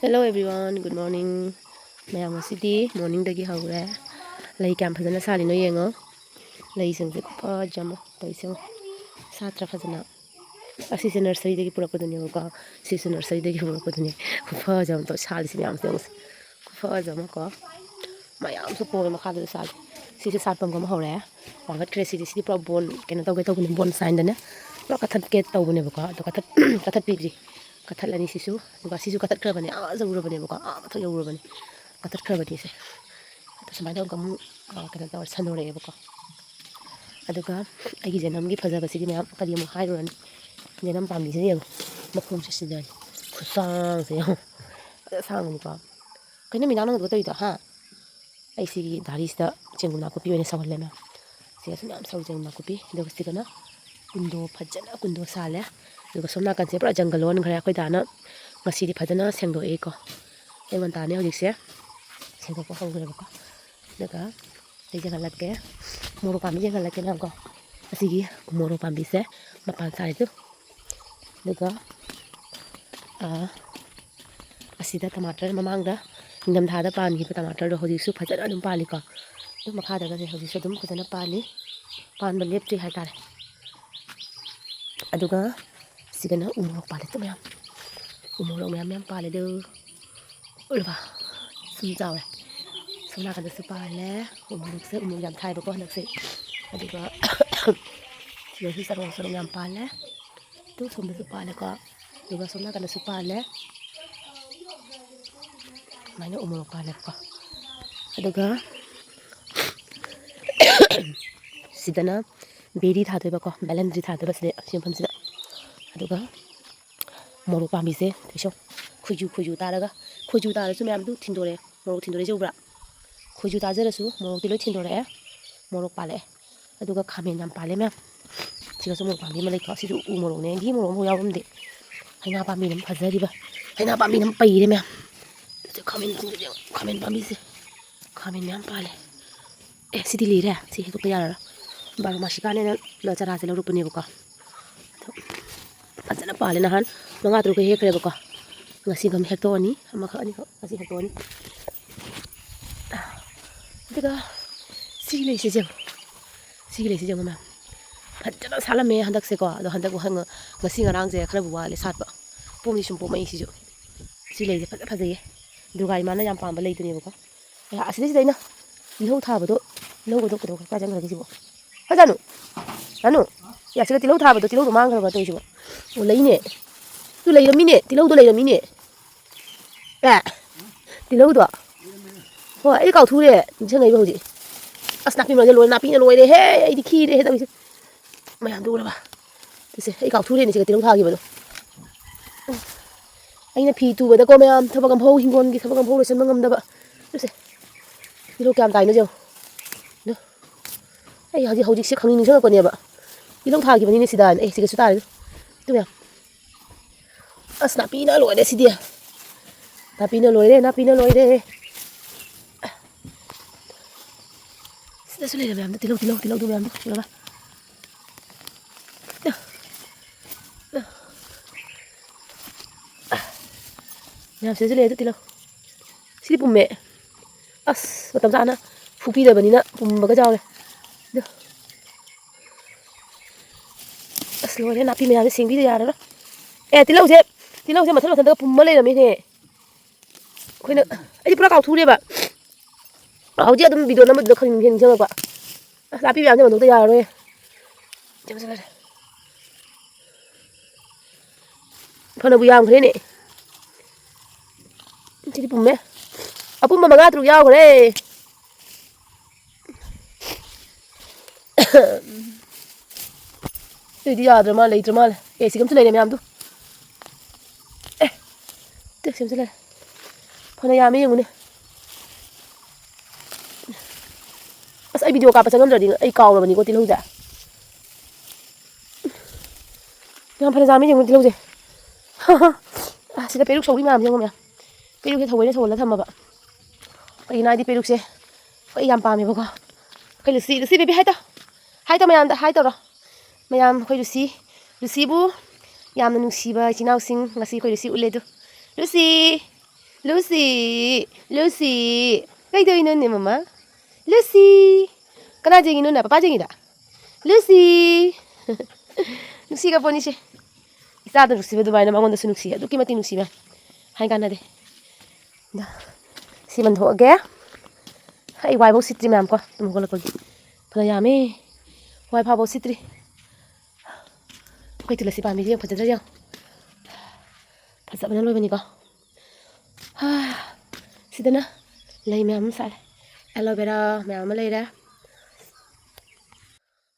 Hello everyone, good morning. Mayam city morning dagi haure. Lai kam phajana sali no yengo. Lai sing pa jamo toising. Satra phajana. Asi se nursery dagi pura paduni ko. Si se nursery dagi pura paduni. Pa jam to sali si mayam se. Pa jamo ko. Mayam su po ma khada sali. Si se sat pam ko ma haure. Wangat kresi si pura bon kena tau ke bon sign dane. Pro kathat ke tau bune ko. To kathat pidri. Kathat lani sisu kathat kra bane zawura bane ko mathak yawura bane kathat kra bane se ta samai dam kamu kana ta sanore ko aduga agi janam gi phajaba sigi ma kali mu hairon janam pambi se yeng makhum se sidai khusang se sang ni ko kaina mi nang do to ida ha ai sigi dari sta chenguna ko pione sawale na se sunam saw chenguna ko pi do sigana kundo phajana kundo sale duga somna kan se pra jangalon khara khoi dana ngasi di phajana sengdo e ko engon ta ne hojik se sengdo ko hongre ko daga te jaga lakke moro pami jaga lakke na ko asigi moro pambi se mapan sare tu daga asida tomato mamangda indam thada pan gi tomato do hojik su phajana dum pali ko dum makha daga se hojik su dum phajana pali pan ba lepti ha tare aduga sigana umurok pale to mem umurok mem pale de ulba sum jawe sumna kada su pale umurok se umur yam thai ba ko nak se aduga yo su sarong yam pale tu sum su pale ko aduga sumna kada su pale mana umurok pale ko aduga sidana beri thadoi ba ko balendri thadoi ba se simpam sida aduga moro pambi se teso khuju taraga khuju tara su mem du thindore moro thindore jobra khuju ta jara su moro ti loi thindore moro pale aduga khamen yam pale mem siga su moro pambi ma lei ko si u moro ne gi moro mo yawum de haina pambi nam phajari ba haina pambi nam paire mem khamen pambi se khamen yam pale sidi lire si ko yara baru masikane na chara se lo rupani ko fajana pale na han manga tru ke hekre ko ngasi gam hekto ani ama kha ani ko asi hekto ani daga sigile se jeng ma fajana salame handak se ko do handak hang ngasi ngarang je khra buwa le sat ba pom ni sum pom ai si jo sile je fajaye dugai mana yam pamba leituni ko ya asile si daina lo tha ba do lo go do ko ka jang ga si bo hajanu anu ya siga tilo tha ba do tilo mang khra ba to si bo o leine tu lei ra mine tilo do lei ra mine tilo do ho ai kau thu re ni chang ai ba hoji as na pi ma loi na pi na loi re he ai di khi re he ta bi ma yam do la ba se ai kau thu re ni siga tilo tha gi ba do ai na phi tu ba da ko ma yam thaba kam phau hingon gi thaba kam phau re sen ngam da ba se tilo kam tai na jo no ai hoji se khangni ni chang ko ne ba tilo tha gi ba ni sida ai siga su ta re tu ya as na pi na loi re si dia na pi na loi re sida su le ra mem tilo du mem tilo ba mem se le tilo si pum me as matam sana phupi da bani na pum ba ga jaw le as loi re na pi me ya sing bi da ya ra tilo se mathal thanda pum ma le ra me ne khoina ai pura kau thu re ba hauji adum video na mud khang hin jang ba la pi yam ne mandok ta ya ro jam sa la phana bu yam khre ne chiri pum me apum ma manga tru yaw khre di ya drama le sigam su le ne yam du te sim su le phana yam yeng ne as ai video ka pa changam dri ai kaw ra bani ko tilo ja yam phana jam yeng tilo je sida peruk sori mam jang me peruk ke thawai ne thawla thama ba ai na di peruk se ai yam pa me ba ko kai lucy baby hai ta mayam da hai ta ro mayam khoi lucy bu yam na nungsiba chinau sing ngasi khoi lucy ule du lucy Lucy, Lucy. Kay doon nun ni mama? Lucy. Kana jengin nun na papa jengin da. Lucy. Lucy ka po ni siya. Isa ito nuksi ba Dubai na mangon da sunuksi. Aduki mati nuksi ba. Hain kana de. Da. Si man ho age. Ai wai bo sitri ma'am ko. Tum ko lakol. Pala yame. Wai pa bo sitri. Kay tula si pamilya yung pajadra yang. Pasa ba na loy ba ni ko? Sida na. Lay ma'am sal. Aloe vera ma'am lay ra.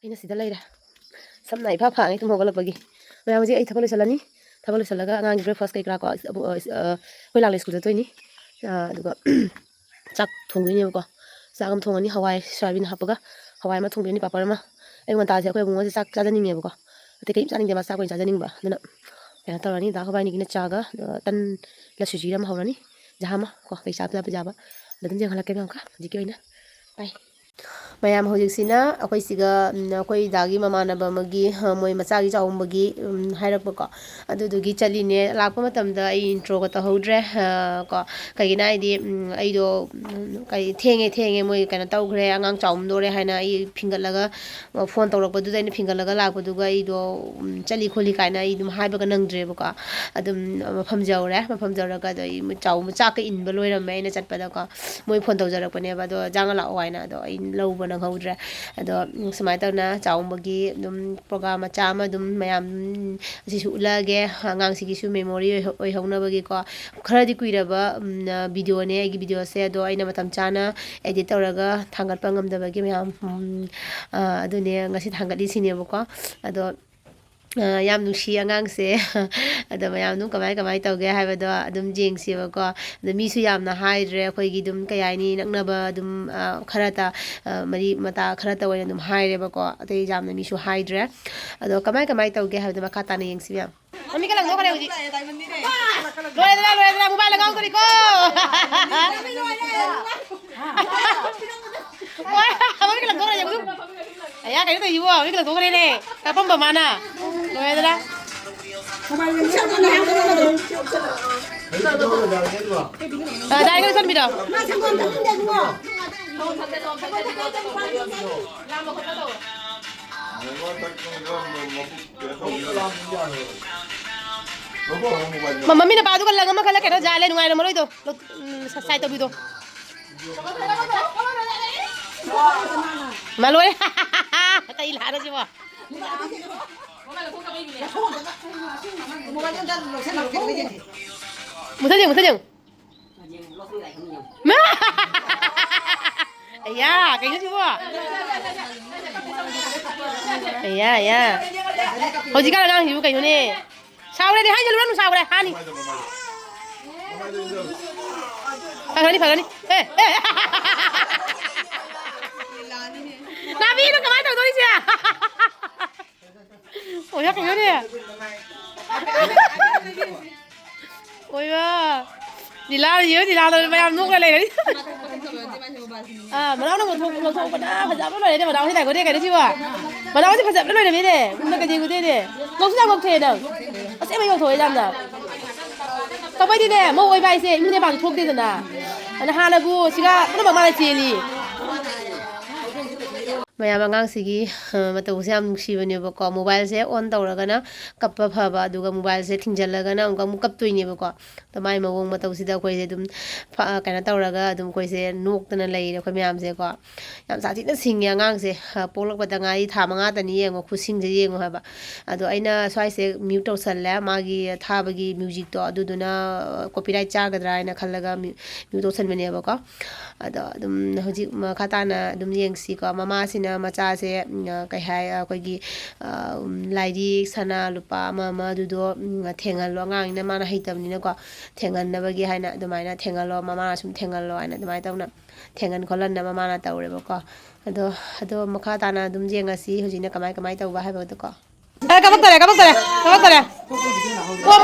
Ay na sida lay ra. Sam na ipa pa ngai tum ho ko lakol gi. Ma'am ji ai thapalo salani. Thapalo salaga angang breakfast kai kra ko hoi lang le school to ni. Aduga chak thongui ni ko. Chakam thongani hawai soybean hapaga hawai ma thongbe ni papar ma. Ai ngon ta je ko bungo chak chajaning ni ko. Ate kai chaning de ma chak ko chajaning ba. Dana ya tawani da hawai ni kina chaga tan la suji ram hawrani. Jahama ko kai chap la pajaba. Dadan jeng halake bang ka jike oina. Bye. Mayam hojik sina akoi siga akoi dagi mamanaba magi moi machagi chawmbagi hairakpa ko adudugi chaline lakpa matamda ai intro ko tahodre ko kaigina idi aido kai thenge moi kana tawgre angang chawmdore haina ai phingatlaga phone tawrakpa du daina phingatlaga lakpa duga aido chali kholi kaina ai dum haibaga nangdre ko adum mafam jawraga dai chawm chaka inba loirame aina chatpada ko moi phone tawjarakpane ba do jangala waina do ai lawba nang haudre ado sumai tawna chawmbagi dum program macha ma dum mayam sisu ulage angang sigisu memory oi haunabagi ko kharadi kuiraba video ne agi video se ado aina matam chana edit tawraga thangatpa ngamdabagi mayam adune ngasi thangatli sineba ko ado yam nusi angang se ado mayam nu kamai tawge haibado adum jengsiba ko ado misu yamna haidre khoi gi dum kayani naknaba dum kharata mari mata kharata oina dum haireba ko atei jamna misu haidre ado kamai tawge haibado makata na yengsiba mami kalang no kale uji loe mobile langaw kori ko mami kalang no kale yang ayah kayak itu ibu, ini kalau kau ini, kapan bermana? Loe dah. Dah ini kan bida. Mama mina padu kan langam kalau kita jalan nungai nomor itu, saya tahu itu. Malu ya, kayak ilah sih wah. Mutajeng. Iya, kayaknya sih wah. Iya. Oh jika ada orang hiu kayak ini, sahur deh, hai jalan sahur deh, hani. Pagani. Nabi itu kemana tuh Indonesia? Oh ya kayak gini ya? Oh ya, dilalu banyak nuk lagi. Mana orang mau thong pada pasal apa lagi? Mana orang sih tak gede kayak siapa? Mana orang sih pasal apa lagi ni? Mana kerja gede ni? Kau sudah kau kerja dah? Asal macam kau jam dah? Kau pergi ni, mau wifi sih, ini bang thok dia sana. Anak halagu, sila, mana mana cili? mayam angang sigi matau se am nuksibane ba ko mobile se on tawragana kappa phaba aduga mobile se thingjallagana amka mukap toine ba ko tamai mawong matau sida koi se dum kana tawraga dum koi se noktana leire koi mayam se ko yam sa thina singya angang se polak bada ngai tha manga tani yengo khusing je yengo haba ado aina swai se mute tawsalla magi thabagi music to aduduna copyright chagadra aina khallaga mute tawsanbane ba ko ado dum hojik khatana dum yengsi ko mama sina macha se kai hai akogi laidi sana lupa mama dudo thengal lo ngang na mana heitamni na ko thengan na bagi haina dumaina thengal lo mama sum thengal lo aina dumai tawna thengan kholan na mama na tawre ba ko ado makha tana dum jengasi hojina kamai tawba ha ba to ko kabak tare o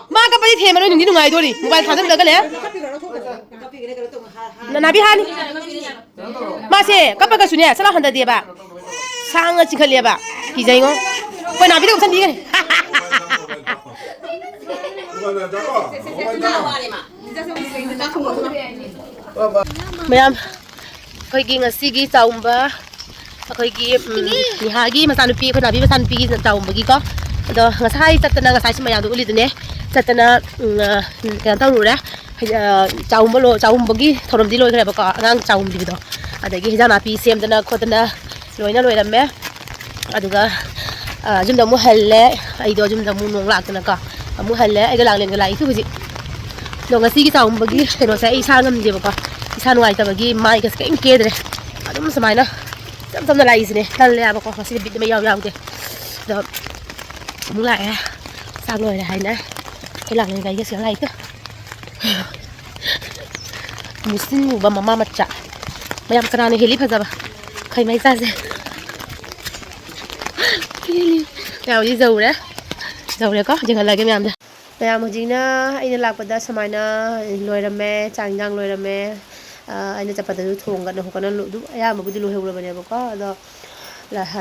ma ka padi thema no ni nungai dori mobile thadam daga le na bi hani ma se kappaga sunya sala handa dia ba sang chi khale ba ki jai ngo ko na bi ko san di Ma'am, ꯑꯩꯈꯣꯏꯒꯤ ꯉꯁꯤꯒꯤ ꯆꯥꯎꯝꯕ ꯑꯩꯈꯣꯏꯒꯤ ꯅꯤꯍꯥꯒꯤ ꯃꯆꯥꯅꯨꯄꯤ ꯑꯩꯈꯣꯏ ꯅꯥꯕꯤ ꯃꯆꯥꯅꯨꯄꯤꯒꯤ ꯆꯥꯎꯝꯕꯒꯤꯀꯣ ꯑꯗꯣ ꯉꯁꯥꯏ ꯆꯠꯇꯅ ꯉꯁꯥꯏꯁꯨ ꯃꯌꯥꯝꯗꯣ ꯎꯠꯂꯤꯗꯨꯅꯦ ꯆꯠꯇꯅ ꯀꯩꯅꯣ ꯇꯧꯔꯨꯔꯦ ꯆꯥꯎꯝꯕꯒꯤ ꯊꯧꯔꯝꯗꯤ ꯂꯣꯏꯈ꯭ꯔꯦꯕꯀꯣ ꯑꯉꯥꯡ ꯆꯥꯎꯝꯕꯤꯕꯗꯣ ꯑꯗꯒꯤ ꯍꯤꯟꯖꯥꯡ ꯅꯥꯄꯤ ꯁꯦꯝꯗꯅ ꯈꯣꯠꯇꯅ ꯂꯣꯏꯅ ꯂꯣꯏꯔꯝꯃꯦ ꯑꯗꯨꯒ ꯌꯨꯝꯗ ꯑꯃꯨꯛ ꯍꯜꯂꯦ ꯑꯩꯗꯣ ꯌꯨꯝꯗ ꯑꯃꯨꯛ ꯅꯣꯡ ꯂꯥꯛꯇꯅꯀꯣ ꯑꯃꯨꯛ ꯍꯜꯂꯦ ꯑꯩꯒ ꯂꯥꯛꯂꯦꯟꯒ ꯂꯥꯛꯏꯁꯨ ꯍꯧꯖꯤꯛ ꯑꯗꯣ ꯉꯁꯤꯒꯤ ꯆꯥꯎꯝꯕꯒꯤ ꯀꯩꯅꯣꯁꯦ ꯑꯩ ꯏꯁꯥ ꯉꯝꯗꯦꯕꯀꯣ ꯏꯁꯥ ꯅꯨꯡꯉꯥꯏꯇꯕꯒꯤ ꯃꯥꯏꯒꯁꯦ ꯀꯔꯤꯝ ꯀꯦꯗ꯭ꯔꯦ ꯑꯗꯨꯝ ꯁꯨꯃꯥꯏꯅ ꯆꯝ ꯆꯝꯅ ꯂꯥꯛꯏꯁꯤꯅꯦ ꯇꯜꯂꯦ ꯍꯥꯏꯕꯀꯣ ꯉꯁꯤꯗꯤ ꯕꯤꯠ ꯑꯃ ꯌꯥꯎꯗꯦ ꯑꯗꯣ ꯑꯃꯨꯛ ꯂꯥꯛꯑꯦ ꯆꯥꯛ ꯂꯣꯏꯔꯦ ꯍꯥꯏꯅ ꯑꯩꯈꯣꯏ ꯂꯥꯛꯂꯦꯟꯒ ꯑꯩꯒ ꯁꯤꯗ ꯂꯥꯛꯏꯀꯣ 무슨 mama 맞자 mayam kanana heli phajaba khai mai chaje yaw ji zaure ko jingal lage mayam da mayam hujina aina lakpada samaina loirame changjang loirame aina chapada du thonga na hokana du aya mabudi lo heurabane ba ko ado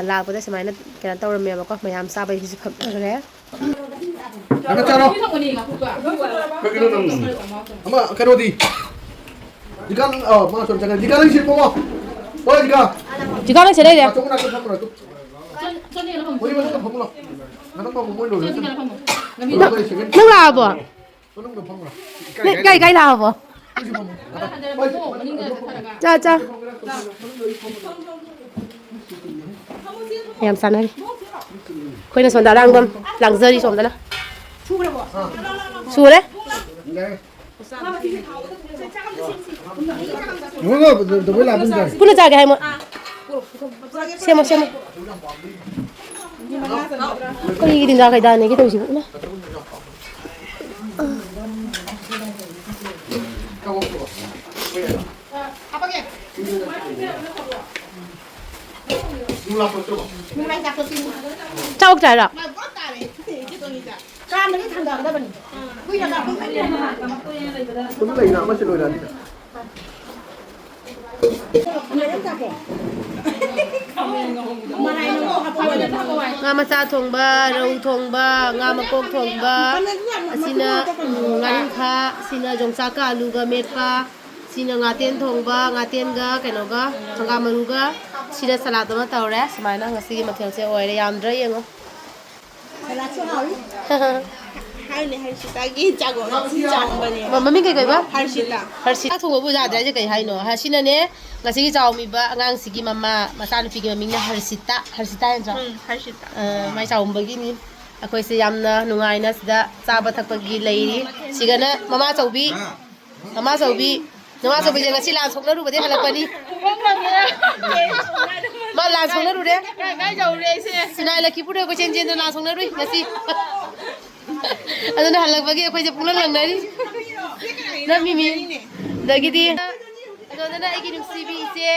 lakpada samaina kana tawrame ba ko mayam sabai ji phagre Ano charo? Kagino nang ama karodi. Jika mga son jangan jika lang sip mo. Hoy jika lang sila ya Pasok na to pamura to. Hoy mo to pamura. Nang pa mo lo. nang la bo Nang pa pamura. gai la bo cha em sanari khoina sonda rangdom langzari somdana sure Mo do bola bun dai. puna jaga hai mo semo ko yi din jaga dane ki to si na Chao trái rồi. Cũng lấy nào mà xin lỗi là đi. Nga macha thongba, rau thongba, nga makok thongba, asina ngan kha, sina jongsa ka alu ga metpa, sina ngaten thongba, ngaten ga kainoga, thongga maruga, sina salad ma tawre, sumaina ngasi mathel se oire yamdra yengo. Salad so hawi. Hawi harsita gi jago bani. Mami kai kai ba? Harsita thongba bu ja dra je kai haino. Ha sina ne ngasi gi chawmi ba angang sigi mama masanu pi gi maming na harsita entra. Harsita. Mai chawmbagi ni akhoi se yamna nungaina sida chaba thakpagi leiri sigana mama chawbi je ngasi lan sokna ru bade halakpani ma lan sokna ru de Gai jau re se. sinai laki pure ko chen chen lan sokna ru ngasi aduna halakpagi akhoi je pulan langnari na mimi dagidi adona igi nusibi se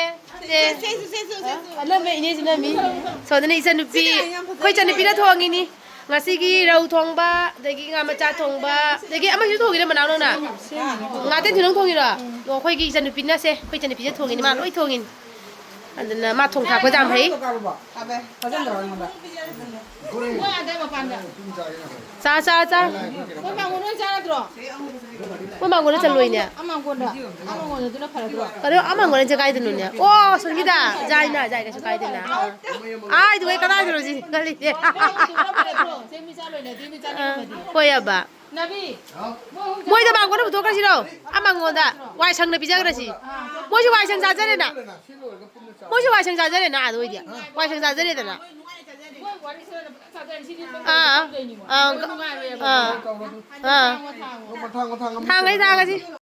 ana me ine sina mi sodana isa nupi khoi chani pira thongi ni ngasi gi rau thongba dagi nga macha thongba dagi ama ju thongi na manau na nga ten thunong thongi ra no khoi gi isa nupi na se khoi chani pira thongi ni ma loi thongin adana ma thong tha ko jam hai Abe, pajan dra ngada. Wa ada ma panda. cha Wa ma ngono jara dro. ko ma ngone chaloi ne Ama ngono duna phara dro. kare ama ngone je kai dinu ne o sungida jai ka su kai dina ai du kai kada dro ji gali Semi cha loi na di mi cha ni ma di. ko ya ba Nabi. moi da bang ko bu to ka siro ama ngonda wai sang na bija gra si moi ju wai sang ja jare na moi ju wai sang ja jare na do dia wai sang ja jare da na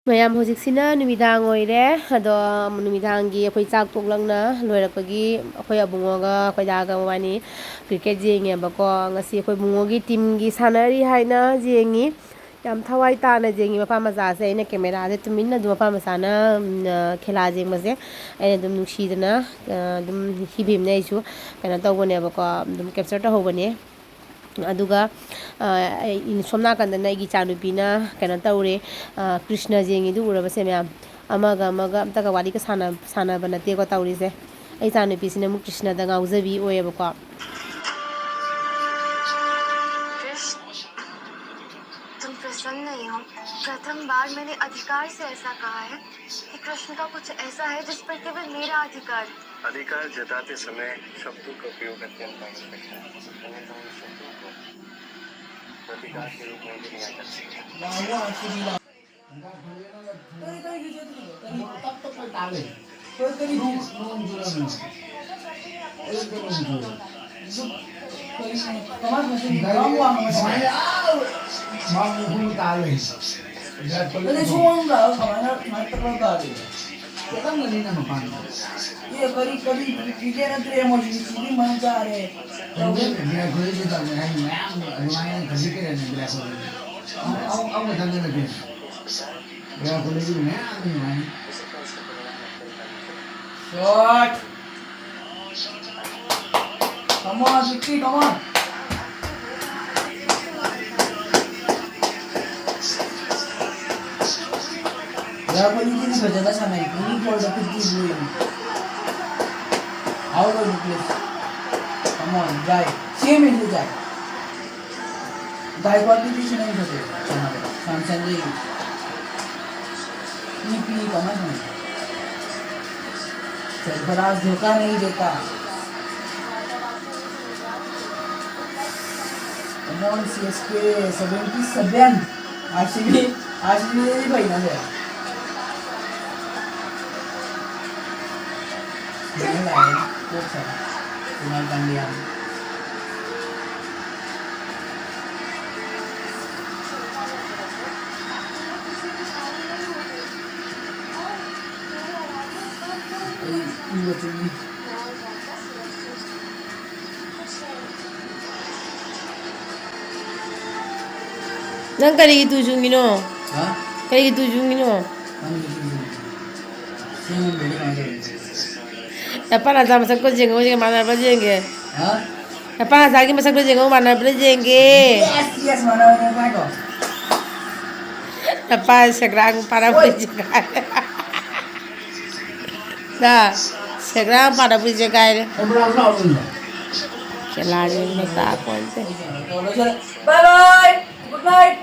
mayam hojik sina numidang oire ado numidang gi akhoi chak toklangna loirakpagi akhoi abungoga akhoi daga mani cricket jengi bako ngasi akhoi bungogi team gi sanari haina jengi yam thawai ta na jengi mapa maza se ina camera de tuminna du mapa masana khela jeng mase ina dum nushidana dum hibim nei chu kana tawbone bako dum capture ta hobane aduga in somna kandana gi chanupina kana tawre krishna jengi du uraba se myam amaga amta ka wali ka sana banate ko tawri se ai chanupi sina mu krishna da ngaujabi oye bako प्रसन्न नहीं हो प्रथम बार मैंने अधिकार से ऐसा कहा है कि कृष्ण का कुछ ऐसा है जिस पर केवल मेरा अधिकार है। अधिकार जताते समय शब्दों का उपयोग अत्यंत आवश्यक है। अन्यथा उन शब्दों को प्रतिकार के रूप में भी लिया जा सकता है। Jadi semua enggak, kamera terlalu tadi. Kita nggak nih nama pan. Iya kali kita nanti emosi di sini mana cari. Tahu kan? Dia gue juga lumayan kasih kira nih dia gue. Aku nggak tahu lagi. Dia gue juga lumayan. Shot. Come on, Vicky, come on. Ya aku ini berjaga sama ini kalau dapat dulu ini. Out of the place. Come on, guy. Same into guy. Guy competition नहीं होते संसन ले. EP कमाल है. सरफराज धोखा नहीं देता. Come on CSK 77. RCB नहीं भाई ना है. Ini lain, kok saya tinggalkan dia. Ini lucu nih. Nang kali itu jungino. Hah? Kali itu jungino. Mana itu? Sini beli aja. Apa nak sama sakit jenggot jenggot mana apa jengge? Hah? Apa nak sakit masak jenggot mana apa jengge? Yes, mana apa kok? Apa sekarang para pujangga? Dah, sekarang para pujangga. Kelari ni tak konten. Bye bye. Good night.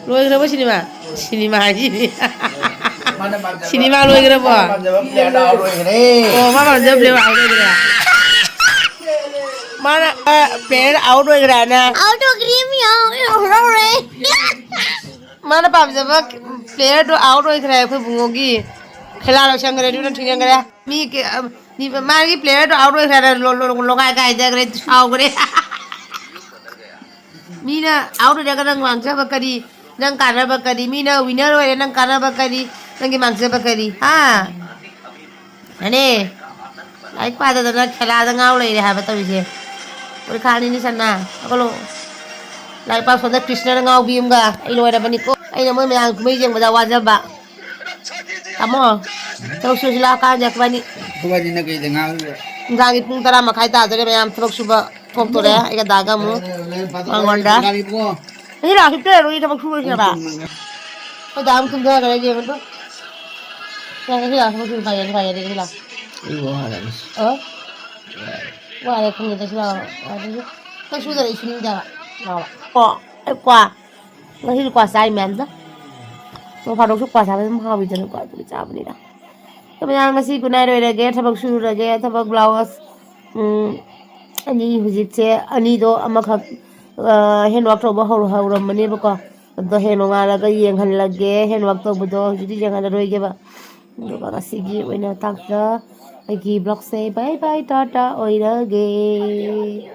Luar kenapa sinema? Sinema aja ni. Mana Sinema luar kenapa? Oh, mana jawab player out lagi. Mana player out lagi na? Out of cream yaar. Mana pam jawab player tu out lagi kerana aku bungogi. Khilalo sangre tu nanti sangre. Ni mana ki player tu out lagi kerana lokai kai jaga kerana out kere. Mina out jaga nang mangsa bakari, nang kana bakari. Mina winner hoye nang kana bakari, nang mangsa bakari. Ha? Ane, like pada tu nak khela tu ngau lagi dah betul je. Oi khani ni sana. Kalau like pas pada Krishna ngau bium ga. Ilo ada bani ko. Ai nama yang kumai jeng pada wajib ba. Kamu, tahu susila kan jak bani. Coba jadi nak kita ngau. Gangit pun tara makai ta tu macam terus suba pok tu le. Ika daga mu. Mangonda. Ini lah kita roi tak suba siapa. Kau dah mungkin dah ada je betul. Yang ini lah mungkin kaya ni lah. Wah, ada. Oh? Wah, ada punya tu lah. Ada. Kau sudah isi ni dah. Kuah. Masih kuah saya mana? Kau kalau kuah saya tu mah bicara kuah tu macam ni lah. Kemudian masih guna lagi, tabak suruh lagi, tabak blouse. Ani hujit se, ani do amak hen waktu bahur mani buka. Do hen orang lagi yang han lagi, hen waktu bodoh jadi jangan ada lagi ba. Do kana sigi, wena tak dah. Lagi blog say bye bye tata, oi lagi.